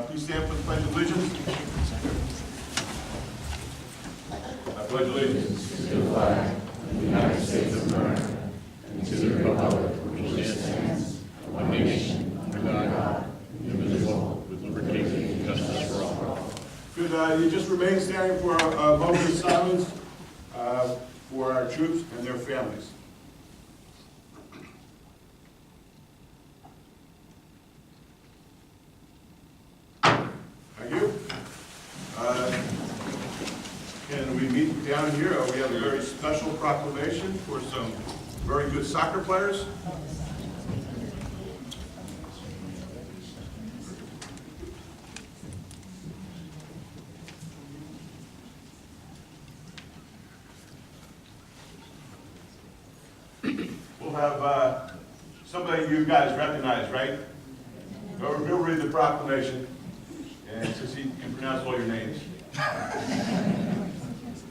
Please stand for the Pledge of Allegiance. I pledge allegiance to the flag of the United States of America and to the republic which stands one nation under God, indivisible, with liberty and justice for all. Could you just remain standing for a moment of silence for our troops and their families. Thank you. Can we meet down here? We have a very special proclamation for some very good soccer players. We'll have somebody you guys recognize, right? He'll read the proclamation, and since he can pronounce all your names.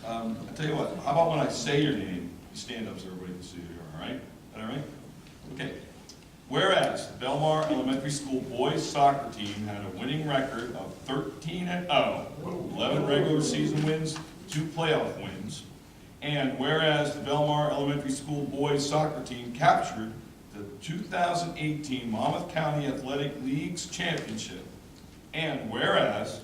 I'll tell you what, how about when I say your name, you stand up so everybody can see who you are, all right? Is that all right? Okay. Whereas the Belmar Elementary School boys soccer team had a winning record of 13-0, 11 regular season wins, 2 playoff wins, and whereas the Belmar Elementary School boys soccer team captured the 2018 Monmouth County Athletic League's championship, and whereas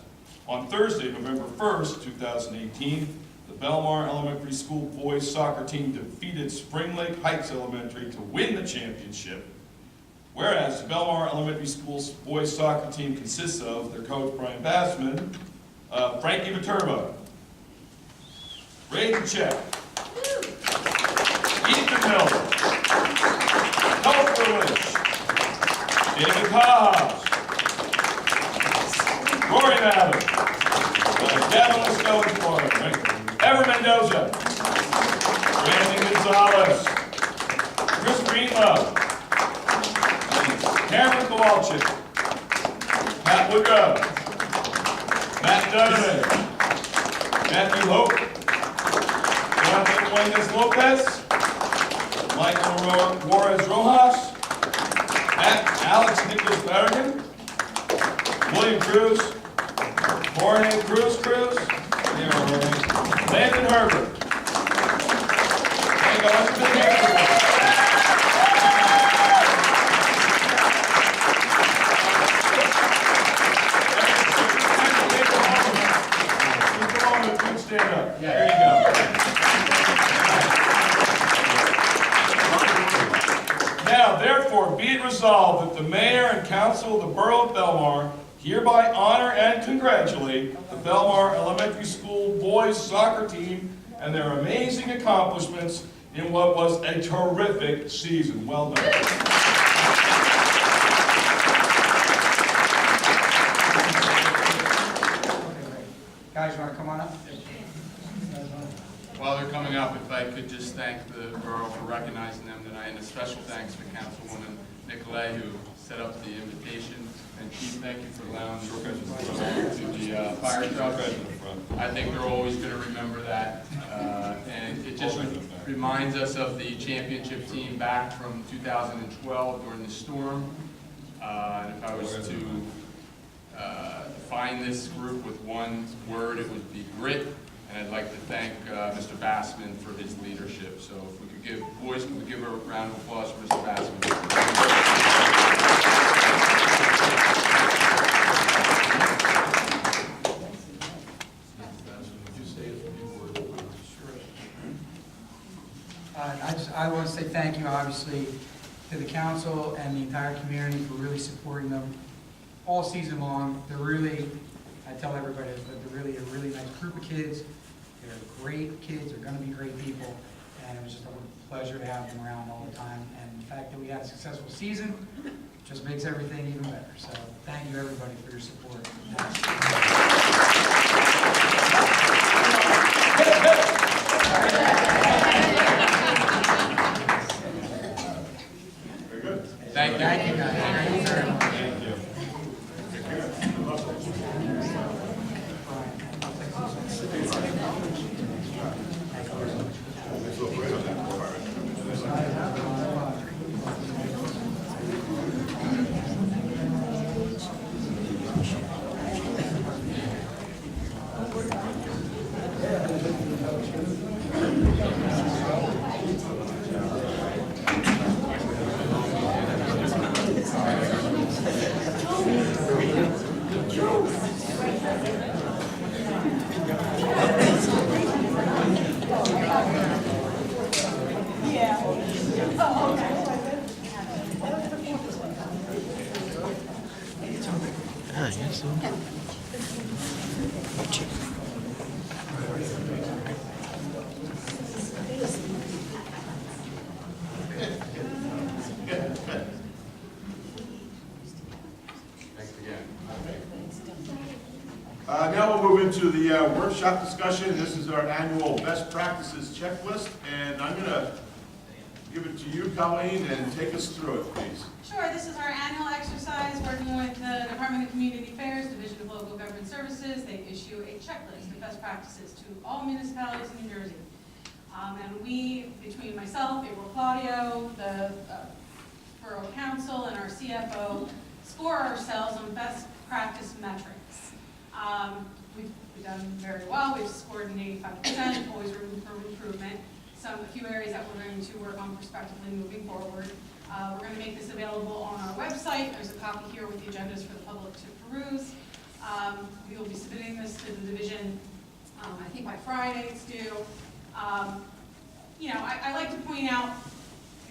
on Thursday, November 1st, 2018, the Belmar Elementary School boys soccer team defeated Spring Lake Heights Elementary to win the championship. Whereas the Belmar Elementary School boys soccer team consists of their coach Brian Bassman, Frankie Viterbo, Ray Check, Ethan Miller, Topher Lynch, David Haas, Rory Madden, Gavin Lescott, Ever Mendoza, Brandon Gonzalez, Chris Greenlove, Cameron Kowalczyk, Matt Woodrow, Matt Donovan, Matthew Hope, Jonathan Fuentes Lopez, Michael Juarez Rojas, Alex Nicholas Berrigan, William Cruz, Jorge Cruz, Landon Herbert. Thank you guys for being here. Stand up. There you go. Now, therefore, be it resolved that the mayor and council of the borough of Belmar hereby honor and congratulate the Belmar Elementary School boys soccer team and their amazing accomplishments in what was a terrific season. Well done. Guys, you want to come on up? While they're coming up, if I could just thank the borough for recognizing them tonight, and a special thanks to Councilwoman Nicolay, who set up the invitation. And Chief, thank you for allowing me to the fire truck. I think they're always going to remember that. And it just reminds us of the championship team back from 2012 during the storm. And if I was to define this group with one word, it would be grit. And I'd like to thank Mr. Bassman for his leadership. So if we could give, boys, can we give a round of applause for Mr. Bassman? I want to say thank you, obviously, to the council and the entire community for really supporting them all season long. They're really, I tell everybody, they're really a really nice group of kids. They're great kids. They're going to be great people. And it was just a pleasure to have them around all the time. And the fact that we had a successful season just makes everything even better. So thank you, everybody, for your support. Very good. Thank you. Thank you, guys. Thank you very much. Thank you. into the workshop discussion. This is our annual best practices checklist, and I'm going to give it to you, Colleen, and take us through it, please. Sure, this is our annual exercise working with the Department of Community Affairs, Division of Local Government Services. They issue a checklist of best practices to all municipalities in New Jersey. And we, between myself, April Claudio, the Borough Council, and our CFO, score ourselves on best practice metrics. We've done very well. We've scored an 85%, always room for improvement. A few areas that we're going to work on prospectively moving forward. We're going to make this available on our website. There's a copy here with the agendas for the public to peruse. We will be submitting this to the division, I think by Friday it's due. I like to point out,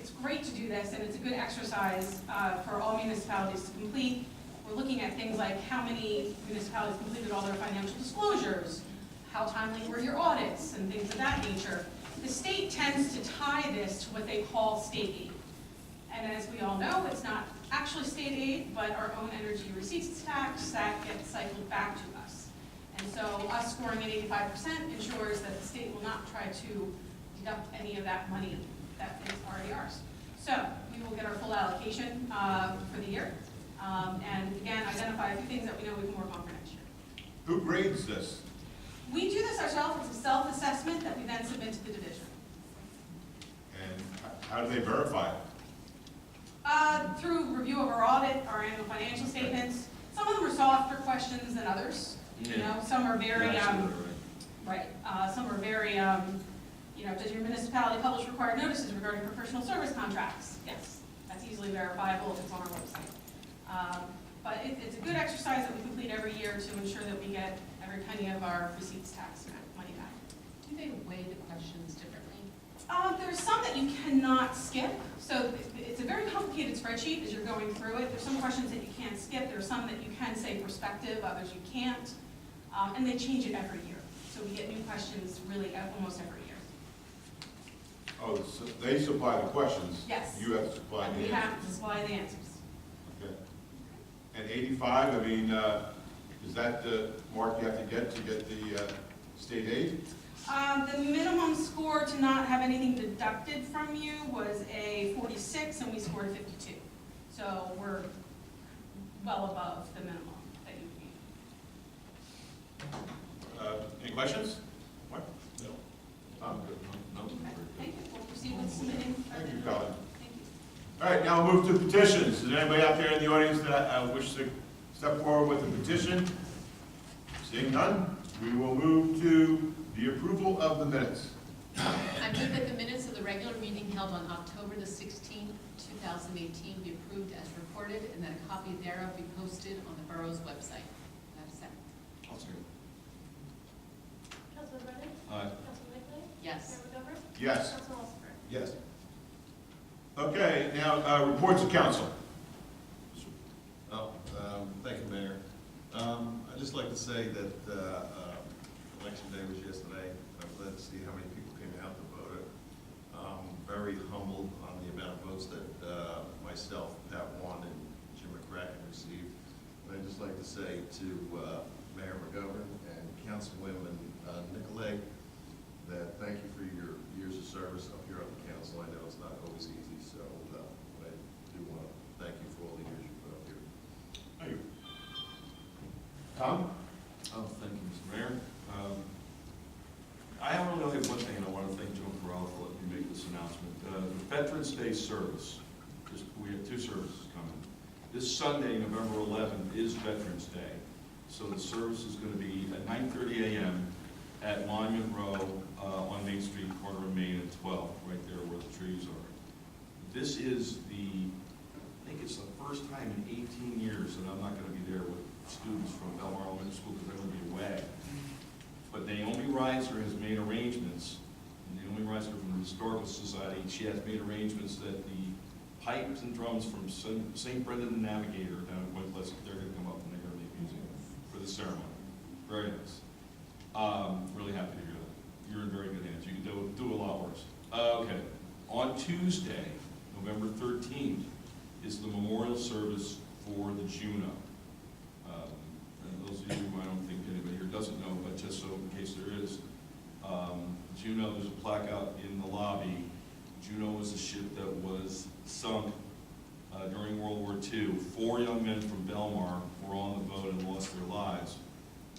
it's great to do this, and it's a good exercise for all municipalities to complete. We're looking at things like how many municipalities completed all their financial disclosures, how timely were your audits, and things of that nature. The state tends to tie this to what they call state aid. And as we all know, it's not actually state aid, but our own energy receipts tax that gets cycled back to us. And so us scoring at 85% ensures that the state will not try to deduct any of that money that is already ours. So we will get our full allocation for the year. And again, identify a few things that we know we can work on for next year. Who grades this? We do this ourselves. It's a self-assessment that we then submit to the division. And how do they verify it? Through review of our audit, our annual financial statements. Some of them are softer questions than others. You know, some are very, right. Some are very, does your municipality publish required notices regarding professional service contracts? Yes, that's easily verifiable if it's on our website. But it's a good exercise that we complete every year to ensure that we get every penny of our receipts tax money back. Do they weigh the questions differently? There's some that you cannot skip. So it's a very complicated spreadsheet as you're going through it. There's some questions that you can't skip. There's some that you can say prospective, others you can't. And they change it every year. So we get new questions really almost every year. Oh, so they supply the questions? Yes. You have to supply And the we answers? have to supply the answers. Okay. And 85, I mean, is that the mark you have to get the state aid? The minimum score to not have anything deducted from you was a 46, and we scored a 52. So we're well above the minimum that you would need. Any questions? What? No. Good. No. Thank you. We'll proceed with submitting. Thank you, Colin. Thank you. All right, now we'll move to petitions. Is there anybody out there in the audience that wishes to step forward with a petition? Seeing none, we will move to the approval of the minutes. I move that the minutes of the regular meeting held on October the 16th, 2018 be approved as reported, and that a copy thereof be posted on the borough's website. I have a second. I'll second. Councilman Brennan? Aye. Councilman Nicolay? Yes. Mayor McGovern? Yes. Councilman Osmer? Yes. Okay, now, reports of council. Thank you, Mayor. I'd just like to say that election day was yesterday. I was glad to see how many people came out to vote. Very humbled on the amount of votes that myself, Pat Wan, and Jim McCracken received. And I'd just like to say to Mayor McGovern and Councilwoman Nicolay that thank you for your years of service up here on the council. I know it's not always easy, so I do want to thank you for all the years you put up here. Thank you. Tom? Oh, thank you, Mr. Mayor. I only have one thing, and I want to thank Joe Corral for letting me make this announcement. The Veterans Day service, we have two services coming. This Sunday, November 11th, is Veterans Day. So the service is going to be at 9:30 a.m. at Monument Row on Main Street, corner of Main and 12th, right there where the trees are. This is I think it's the first time in 18 years that I'm not going to be there with students from Belmar Elementary School because they're going to be away. But Naomi Reiser has made arrangements, Naomi Reiser from the Historical Society, she has made arrangements that the pipes and drums from St. Brendan the Navigator down at Point Pleasant, they're going to come up and they're going to make music for the ceremony. Very nice. Really happy to hear that. You're in very good hands. You can do a lot worse. Okay. On Tuesday, November 13th, is the memorial service for the Juno. And those of you, I don't think anybody here does doesn't know, but just so in case there is, Juno, there's a plaque out in the lobby. Juno was a ship that was sunk during World War II. 4 young men from Belmar were on the boat and lost their lives.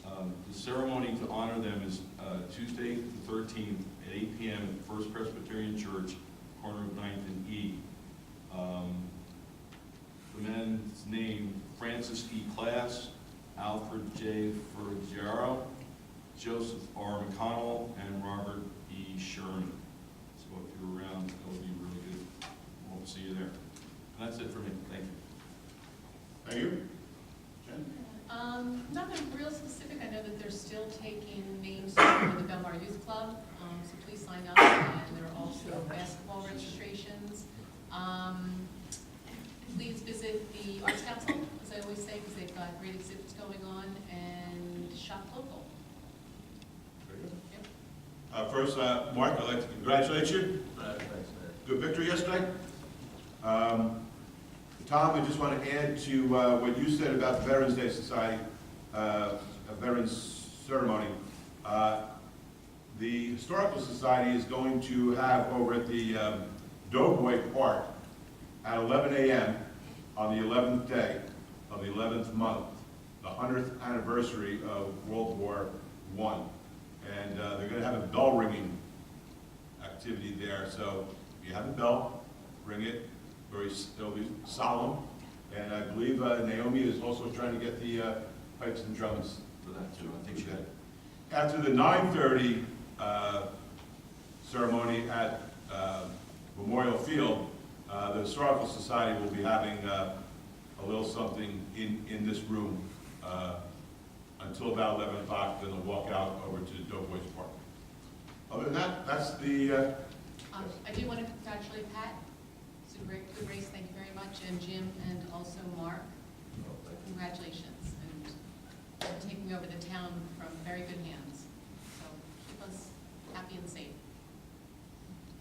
The ceremony to honor them is Tuesday the 13th at 8 p.m. at First Presbyterian Church, corner of 9th and E. The men's name, Francis E. Class, Alfred J. Ferrigero, Joseph R. McConnell, and Robert E. Sherman. So if you're around, that would be really good. Hope to see you there. And that's it for me. Thank you. Thank you. Jen? Nothing real specific. I know that they're still taking names for the Belmar Youth Club, so please sign up. And there are also basketball registrations. Please visit the Arts Council, as I always say, because they've got great exhibits going on, and shop local. Very good. Yep. First, Mark, I'd like to congratulate you. Thanks, Mayor. Good victory yesterday. Tom, I just want to add to what you said about the Veterans Day Society, a Veterans Ceremony. The Historical Society is going to have over at the Doughboy Park at 11 a.m. on the 11th day of the 11th month, the 100th anniversary of World War I. And they're going to have a bell ringing activity there. So if you have a bell, ring it. It'll be solemn. And I believe Naomi is also trying to get the pipes and drums For that too, I think she had. after the 9:30 ceremony at Memorial Field, the Historical Society will be having a little something in this room until about 11 o'clock, then they'll walk out over to Doughboys Park. Other than that, that's the... I do want to congratulate Pat. It's a great, good race. Thank you very much. And Jim and also Mark. Congratulations. And taking over the town from very good hands. So keep us happy and safe.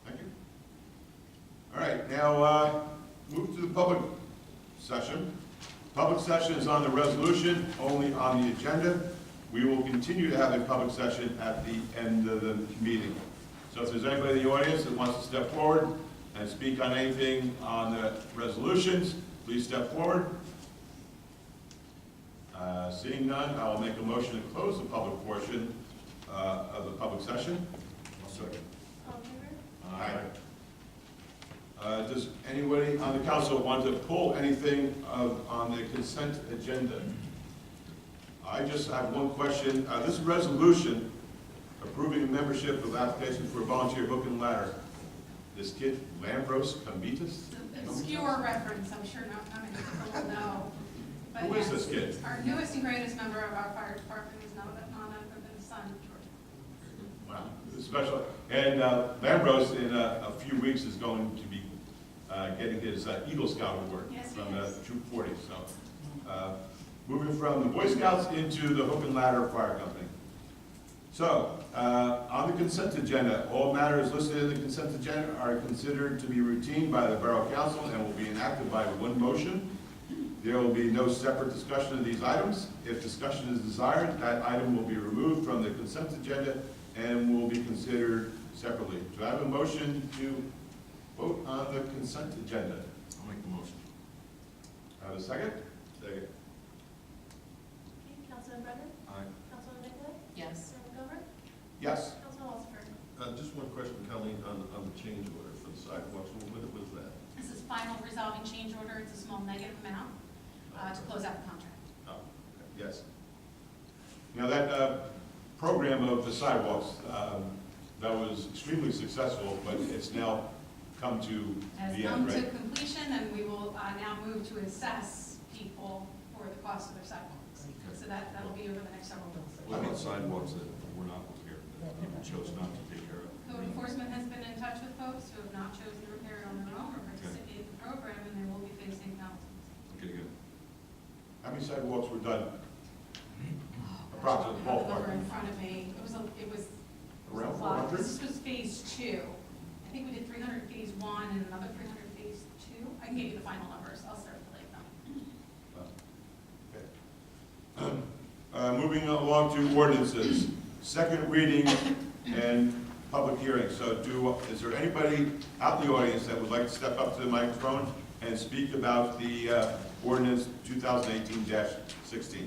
Thank you. All right, now move to the public session. Public session is on the resolution, only on the agenda. We will continue to have a public session at the end of the meeting. So if there's anybody in the audience that wants to step forward and speak on anything on the resolutions, please step forward. Seeing none, I will make a motion to close the public portion of the public session. Second. All in favor? Aye. Does anybody on the council want to pull anything on the consent agenda? I just have one question. This resolution approving membership of application for a volunteer hook and ladder. This kid, Lambros Cambitas? Obscure reference, I'm sure not many people will know. But Who is yes, this kid? Our newest and greatest member of our fire department is none other than his son, George. Wow, special. And Lambros in a few weeks is going to be getting his Eagle Scout award Yes, he from is. Troop 40. So, moving from the Boy Scouts into the Hook and Ladder Fire Company. So, on the consent agenda, all matters listed in the consent agenda are considered to be routine by the Borough Council and will be enacted by one motion. There will be no separate discussion of these items. If discussion is desired, that item will be removed from the consent agenda and will be considered separately. Do I have a motion to vote on the consent agenda? I'll make the motion. Have a second? Second. Okay, Councilman Brennan? Aye. Councilman Nicolay? Yes. Councilman Gover? Yes. Councilman Osborne? Just one question, Colleen, on the change order for the sidewalks. What was that? This is final resolving change order. It's a small negative amount to close out the contract. Oh, okay. Yes. Now, that program of the sidewalks, that was extremely successful, but it's now come to Has the come end, to right? completion, and we will now move to assess people for the cost of their sidewalks. So that'll be over the next several months. What about sidewalks that were not repaired, that people chose not to take care of? Code enforcement has been in touch with folks who have not chosen to repair it on their own or participate in the program, and they will be facing penalties. Okay, good. How many sidewalks were done? I Approximately have the ballpark. number in front of me. It was Around a lot. 400? This was phase 2. I think we did 300 phase 1 and another 300 phase 2. I can give you the final numbers. I'll circulate them. moving along to ordinances, second reading and public hearing. So is there anybody out in the audience that would like to step up to the microphone and speak about the ordinance 2018-16?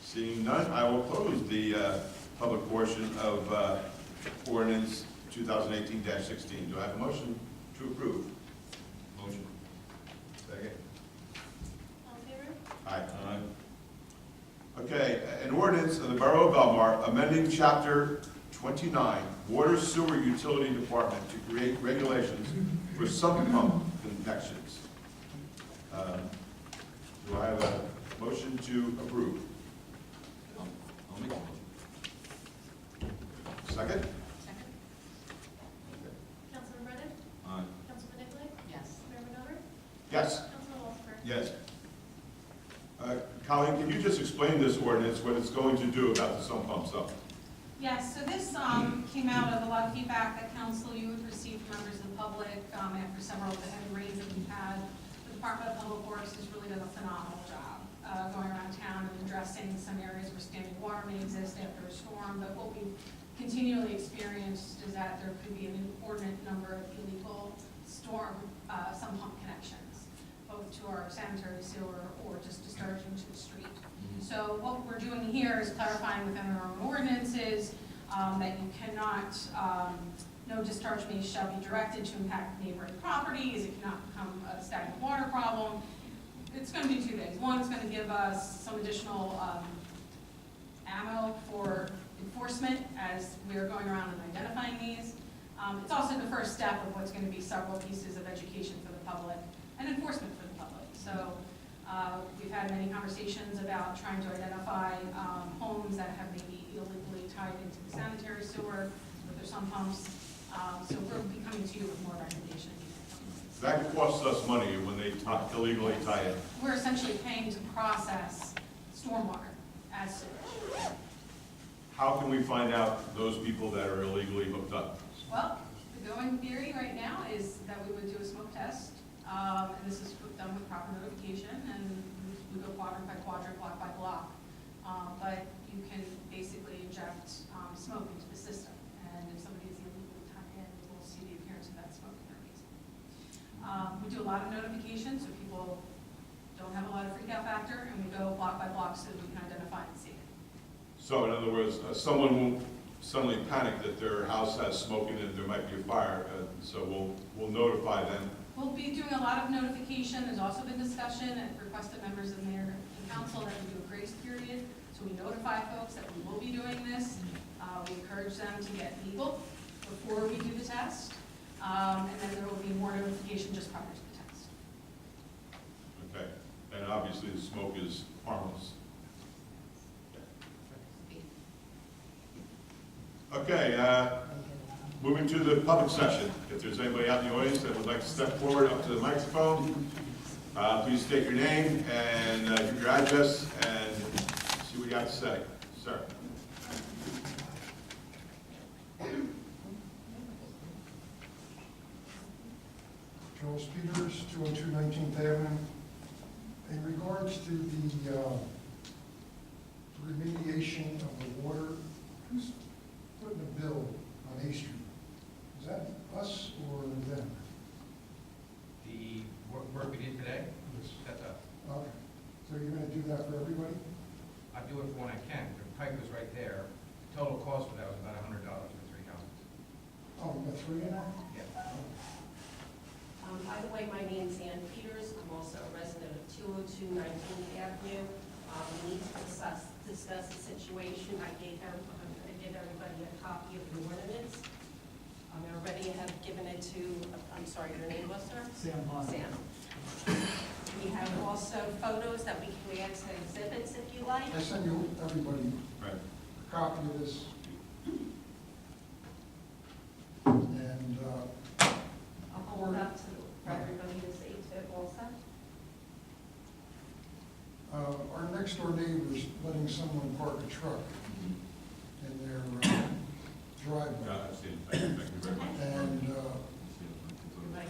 Seeing none, I will close the public portion of ordinance 2018-16. Do I have a motion to approve? Motion. Second. All in favor? Aye. Aye. Okay, an ordinance of the Borough of Belmar amending Chapter 29, Water Sewer Utility Department to create regulations for sump pump connections. Do I have a motion to approve? I'll make a motion. Second? Second? Councilman Brennan? Aye. Councilman Nicolay? Yes. Mayor Manover? Yes. Councilman Walter? Yes. Colleen, can you just explain this ordinance, what it's going to do about the sump pumps up? Yes, so this came out of a lot of feedback that council, you would receive from members of the public after several of the heavy rains that we've had. The Department of Public Works has really done a phenomenal job going around town and addressing some areas where standing water may exist after a storm. But what we've continually experienced is that there could be an inordinate number of illegal storm sump pump connections, both to our sanitary sewer or just discharging to the street. So what we're doing here is clarifying within our own ordinances that you cannot, no discharge shall be directed to impact neighboring properties. It cannot become a stagnant water problem. It's going to do two things. One, it's going to give us some additional ammo for enforcement as we are going around and identifying these. It's also the first step of what's going to be several pieces of education for the public and enforcement for the public. So we've had many conversations about trying to identify homes that have maybe illegally tied into the sanitary sewer with their sump pumps. So we'll be coming to you with more recommendations. That costs us money when they illegally tie it. We're essentially paying to process stormwater as sewage. How can we find out those people that are illegally hooked up? Well, the going theory right now is that we would do a smoke test, and this is done with proper notification, and we go quadrant by quadrant, block by block. But you can basically inject smoke into the system, and if somebody is illegally tied in, we'll see the appearance of that smoke in their basement. We do a lot of notification, so people don't have a lot of freak out factor, and we go block by block so that we can identify and see it. So in other words, someone won't suddenly panic that their house has smoke in it, there might be a fire, so we'll notify them. We'll be doing a lot of notification. There's also been discussion at request of members of the mayor and council that we do a grace period. So we notify folks that we will be doing this. We encourage them to get legal before we do the test. And then there will be more notification just prior to the test. Okay, and obviously the smoke is harmless. Okay, moving to the public session. If there's anybody out in the audience that would like to step forward up to the microphone, please state your name and give your address and see what you have to say. Sir. Charles Peters, 202 19th Avenue. In regards to the remediation of the water, who's putting a bill on A Street? Is that us or them? The work we did today, that's us. Okay, so you're gonna do that for everybody? I do it for when I can. The pipe was right there. The total cost for that was about $100 for 3 houses. Oh, you got three in there? Yeah. By the way, my name's Ann Peters. I'm also a resident of 202 19th Avenue. We need to discuss the situation. I gave everybody a copy of the ordinance. I already have given it to, I'm sorry, your name was, sir? Sam. Sam. We have also photos that we can add to exhibits if you like. I sent you, everybody, Right. a copy of this. And, I'll hold it up for everybody to see too also. our next door neighbor is letting someone park a truck in their driveway. I've seen it. Thank you very much. And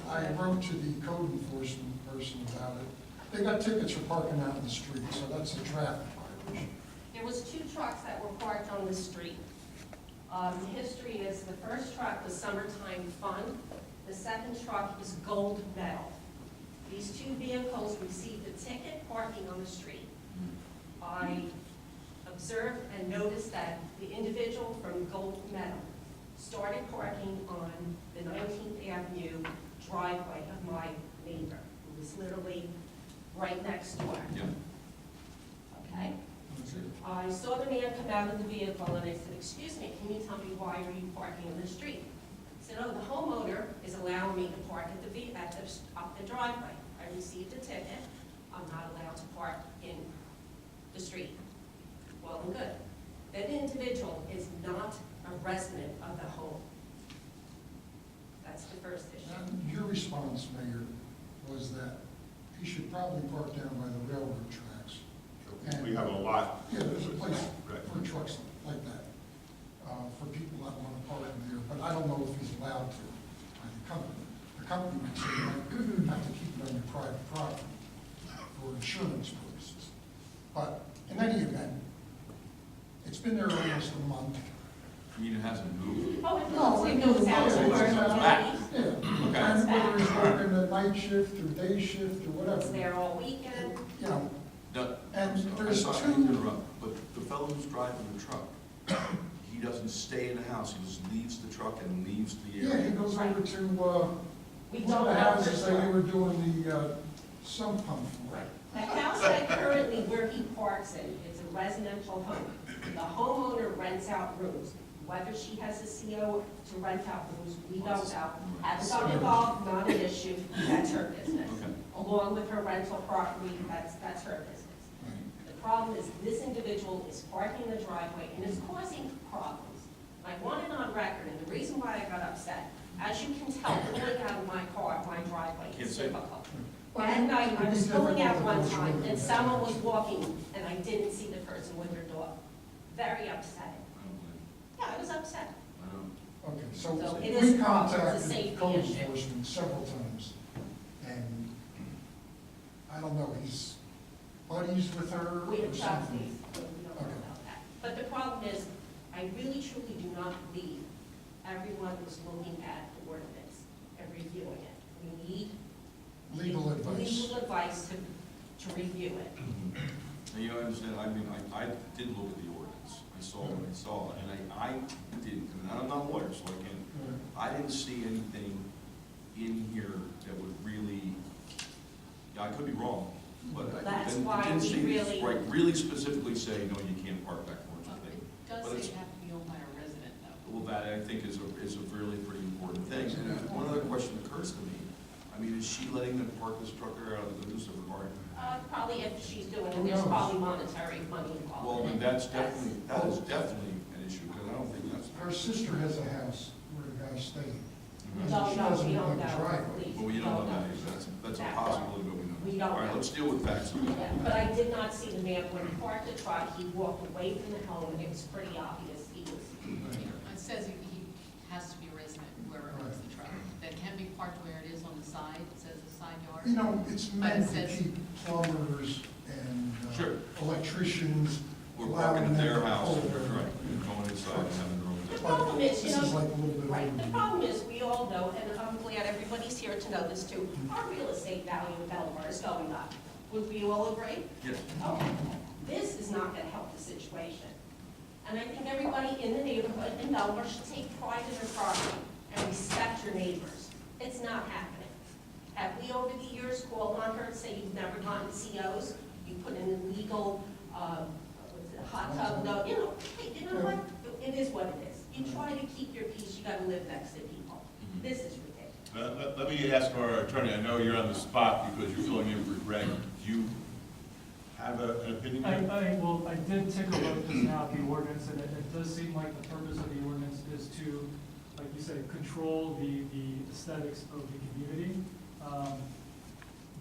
I wrote to the code enforcement person about it. They got tickets for parking out in the street, so that's a traffic violation. There was 2 trucks that were parked on the street. The history is the first truck was Summertime Fun. The second truck is Gold Medal. These 2 vehicles received a ticket parking on the street. I observed and noticed that the individual from Gold Medal started parking on the 19th Avenue driveway of my neighbor, who was literally right next door. Yeah. Okay? I saw the man come out of the vehicle and I said, "Excuse me, can you tell me why are you parking in the street?" He said, "Oh, the homeowner is allowing me to park at up the driveway. I received a ticket. I'm not allowed to park in the street." Well and good. That individual is not a resident of the home. That's the first issue. And your response, Mayor, was that he should probably park down by the railroad tracks. We have a lot. Yeah, there's a place Right. for trucks like that, for people that want to park in there, but I don't know if he's allowed to by the company. The company might say you have to keep it on your private property for insurance purposes. But in any event, it's been there almost a month. I mean, it hasn't moved. Oh, it No, goes, it goes out to work. back. Yeah, Okay. and whether he's working a night shift or day shift or whatever. It's there all weekend. You know, No, and there's I'm sorry to two, interrupt, but the fellow who's driving the truck, he doesn't stay in the house, he just leaves the truck and leaves the yeah, he area. goes over to, We one don't of the know for houses that you sure. were doing the, sump pump for. The house that currently where he parks in is a residential home. The homeowner rents out rooms. Whether she has a CO to rent out rooms, we don't know. Haven't got involved, not an issue, that's her business. Okay. Along with her rental property, that's her business. The problem is this individual is parking the driveway and is causing problems. I want it on record, and the reason why I got upset, as you can tell, pulling out of my car, my driveway Can't is say. difficult. At night, I was pulling out one time, and someone was walking, and I didn't see the person with their dog. Very upsetting. Yeah, I was upset. Okay, So so it is we a problem. It's a contacted safety code issue. enforcement several times, and I don't know, he's buddies with her We or have something. trustees, so we don't know about that. But the problem is, I really truly do not believe everyone is looking at the ordinance and reviewing it. We need Legal advice. legal advice to review it. And you know, I understand, I mean, I did look at the ordinance, I saw what I saw, and I didn't, and I'm not a lawyer, so I can't, I didn't see anything in here that would really, yeah, I could be wrong, but I That's didn't why didn't we see, really- right, really specifically say, no, you can't park back towards the thing. It does But say it's- you have to be owned by a resident, though. Well, that I think is a really pretty important thing. And one other question occurs to me, I mean, is she letting them park this truck there out of the goodness of her heart? Probably if she's doing it, there's probably monetary money involved. Well, in then it. that is definitely an issue, because I don't think that's. Her sister has a house where the guy's staying. We She don't know, doesn't we have don't a know, driveway. please. Well, we don't know that, that's a That possibility, but we don't. We don't All right, know. let's deal with facts. Yeah, but I did not see the man when he parked the truck, he walked away from the home, and it was pretty obvious he was. It says he has to be a resident wherever it's the truck. That can be parked where it is on the side, it says the side yard. You know, it's But it meant to says- keep plumbers and Sure. electricians. We're allowing parking at them their to house, pull right, their- going inside and having their own. The problem is, you This is know, like a little bit right, the over. problem is, we all know, and I'm glad everybody's here to know this too, our real estate value in Belmar is going up. Would we all agree? Yes. Okay. This is not gonna help the situation. And I think everybody in the neighborhood in Belmar should take pride in their property and respect your neighbors. It's not happening. Have we over the years called on her and say you've never gotten COs? You put in illegal, what's it, hot tub, no, you know, hey, you know what? It is what it is. You try to keep your peace, you gotta live next to people. This is ridiculous. Let me ask our attorney, I know you're on the spot because you're filling in for Greg. Do you have an opinion? Well, I did take a look just now at the ordinance, and it does seem like the purpose of the ordinance is to, like you said, control the aesthetics of the community.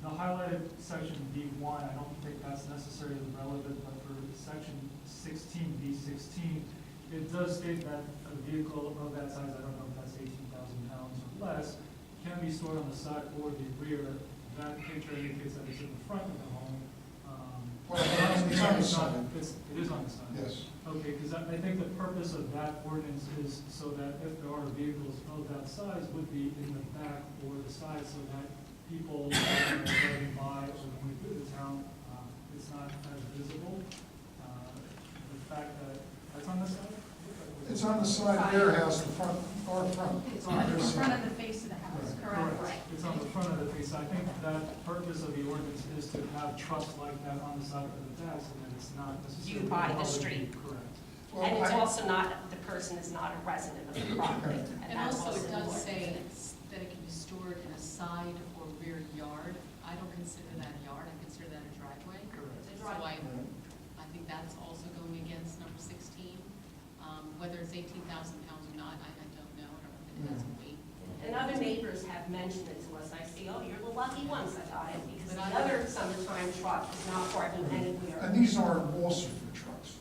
The highlighted section B1, I don't think that's necessarily relevant, but for section 16B16, it does state that a vehicle of that size, I don't know if that's 18,000 pounds or less, can be stored on the side or the rear. That picture indicates that it's in the front of the home. Well, it's on the It's not, side. it is on the side? Yes. Okay, because I think the purpose of that ordinance is so that if there are vehicles of that size, would be in the back or the side, so that people driving by or going through the town, it's not as visible. The fact that, that's on the side? It's on the side of their house, the front, our front. It's on the front of the face of the house, correct? It's on the front of the face. I think that purpose of the ordinance is to have trucks like that on the side of the back, so that it's not necessarily. Viewed by the public street. view. Correct. Well, And it's I- also not, the person is not a resident of the property. And that's also it does important. say that it can be stored in a side or rear yard. I don't consider that a yard, I consider that a driveway. It's a So driveway. I think that's also going against number 16. Whether it's 18,000 pounds or not, I don't know, I don't know if it has a weight. And other neighbors have mentioned it to us, I say, oh, you're the lucky ones that got it, because But the I- other summertime truck is not parking anywhere. And these are also for trucks.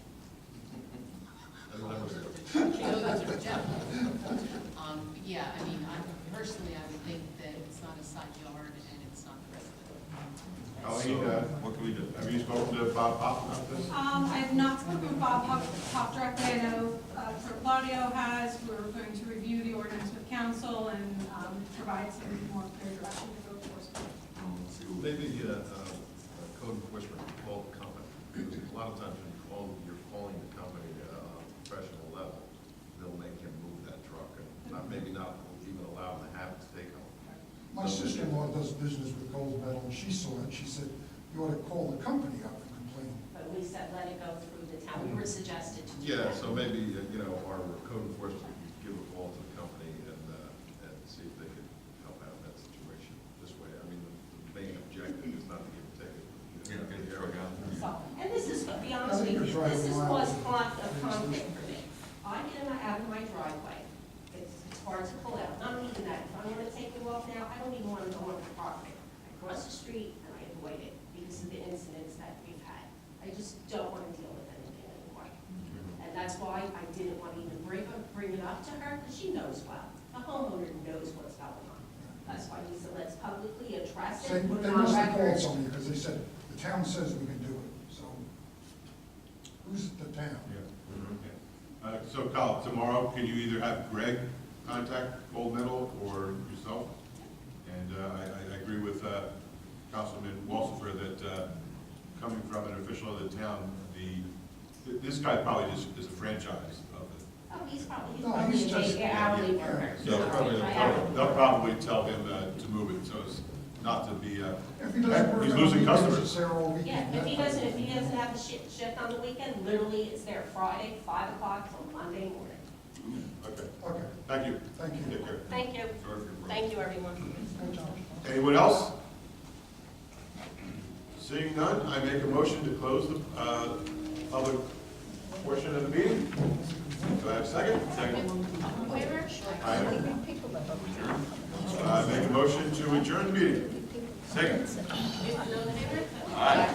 No, those are definitely. Yeah, I mean, personally, I would think that it's not a side yard and it's not the resident. Colleen, What can we do? have you spoken to Bob Pop about this? I have not spoken with Bob Pop directly. I know Sir Claudio has. We're going to review the ordinance with council and provide some more clear direction to go enforcement. Maybe code enforcement can call the company. Because a lot of times when you're calling the company on a professional level, they'll make him move that truck and maybe not even allow him to have it to take home. My sister-in-law does business with Gold Medal, and she saw it, she said, you ought to call the company up and complain. But we said, let it go through the town. We were suggested to do Yeah, that. so maybe, our code enforcement could give a call to the company and see if they could help out in that situation this way. I mean, the main objective is not to give a ticket. Yeah, get the truck out. So, and this is, to be honest with you, this is was a conflict for me. I get out of my driveway, it's hard to pull out, not even that, if I want to take you off now, I don't even want to go on the property. I cross the street and I avoid it because of the incidents that we've had. I just don't want to deal with anything anymore. And that's why I didn't want to even bring it up to her, because she knows well. The homeowner knows what's going on. That's why we said, let's publicly address They it, put they it on must have called record. somebody, because they said, the town says we can do it, so who's the town? So Kyle, tomorrow, can you either have Greg contact Gold Medal or yourself? And I agree with Councilman Walsifer that coming from an official of the town, this guy probably just is a franchise of it. Oh, he's probably No, he's a just- big hourly worker. So they'll probably tell him to move it, so it's not to be, If he doesn't work he's on losing weekends, customers. it's there all Yeah, weekend. if he doesn't have a shift on the weekend, literally it's there Friday, 5 o'clock till Monday morning. Okay, Okay, thank you. thank you. Take care. Thank you. Sorry for your problem. Thank you, everyone. Anyone else? Seeing none, I make a motion to close the public portion of the meeting. Do I have a second? Second. All in favor? I make a motion to adjourn the meeting. Second. All in favor? Aye.